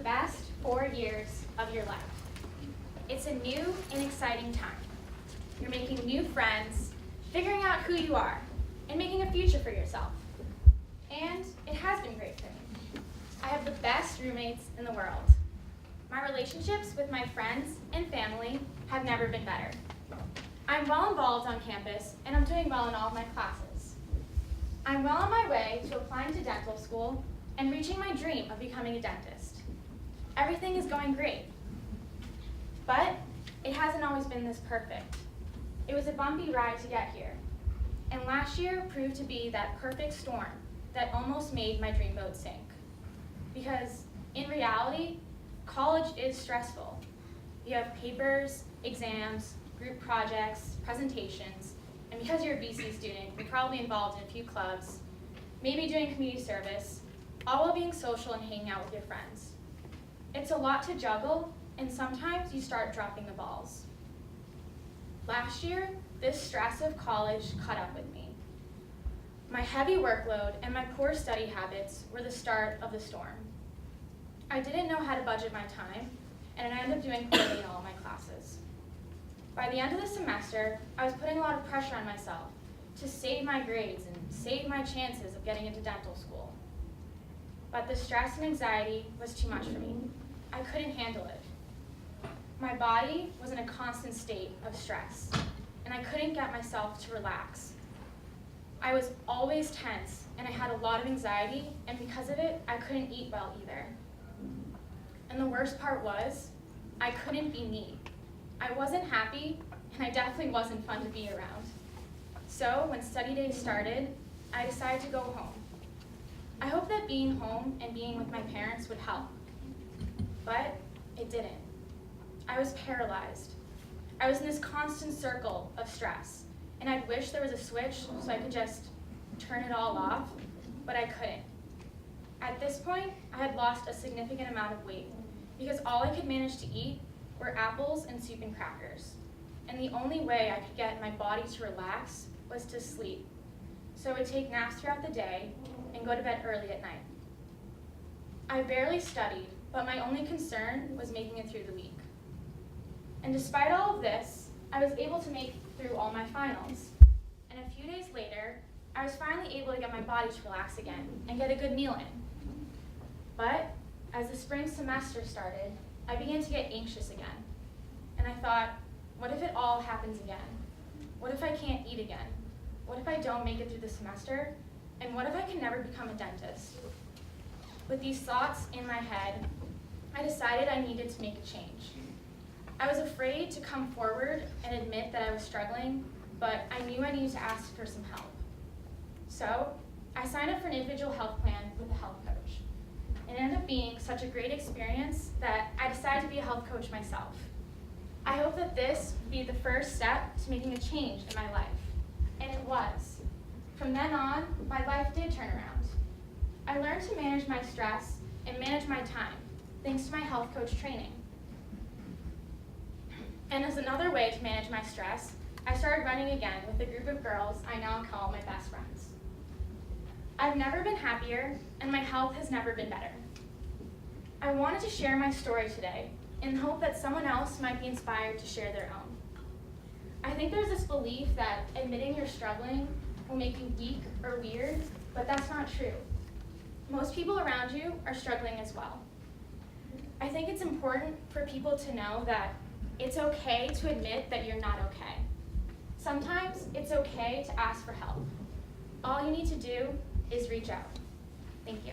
best 4 years of your life. It's a new and exciting time. You're making new friends, figuring out who you are, and making a future for yourself. And it has been great for me. I have the best roommates in the world. My relationships with my friends and family have never been better. I'm well involved on campus, and I'm doing well in all of my classes. I'm well on my way to applying to dental school and reaching my dream of becoming a dentist. Everything is going great. But it hasn't always been this perfect. It was a bumpy ride to get here. And last year proved to be that perfect storm that almost made my dreamboat sink. Because in reality, college is stressful. You have papers, exams, group projects, presentations, and because you're a BC student, you're probably involved in a few clubs, maybe doing community service, all while being social and hanging out with your friends. It's a lot to juggle, and sometimes you start dropping the balls. Last year, this stress of college caught up with me. My heavy workload and my poor study habits were the start of the storm. I didn't know how to budget my time, and I ended up doing poorly in all of my classes. By the end of the semester, I was putting a lot of pressure on myself to save my grades and save my chances of getting into dental school. But the stress and anxiety was too much for me. I couldn't handle it. My body was in a constant state of stress, and I couldn't get myself to relax. I was always tense, and I had a lot of anxiety, and because of it, I couldn't eat well either. And the worst part was, I couldn't be me. I wasn't happy, and I definitely wasn't fun to be around. So when study day started, I decided to go home. I hoped that being home and being with my parents would help, but it didn't. I was paralyzed. I was in this constant circle of stress, and I'd wish there was a switch so I could just turn it all off, but I couldn't. At this point, I had lost a significant amount of weight because all I could manage to eat were apples and soup and crackers. And the only way I could get my body to relax was to sleep. So I would take naps throughout the day and go to bed early at night. I barely studied, but my only concern was making it through the week. And despite all of this, I was able to make it through all my finals. And a few days later, I was finally able to get my body to relax again and get a good meal in. But as the spring semester started, I began to get anxious again. And I thought, what if it all happens again? What if I can't eat again? What if I don't make it through the semester? And what if I can never become a dentist? With these thoughts in my head, I decided I needed to make a change. I was afraid to come forward and admit that I was struggling, but I knew I needed to ask for some help. So I signed up for an individual health plan with a health coach. It ended up being such a great experience that I decided to be a health coach myself. I hope that this would be the first step to making a change in my life. And it was. From then on, my life did turn around. I learned to manage my stress and manage my time, thanks to my health coach training. And as another way to manage my stress, I started running again with a group of girls I now call my best friends. I've never been happier, and my health has never been better. I wanted to share my story today in hope that someone else might be inspired to share their own. I think there's this belief that admitting you're struggling will make you weak or weird, but that's not true. Most people around you are struggling as well. I think it's important for people to know that it's okay to admit that you're not okay. Sometimes it's okay to ask for help. All you need to do is reach out. Thank you.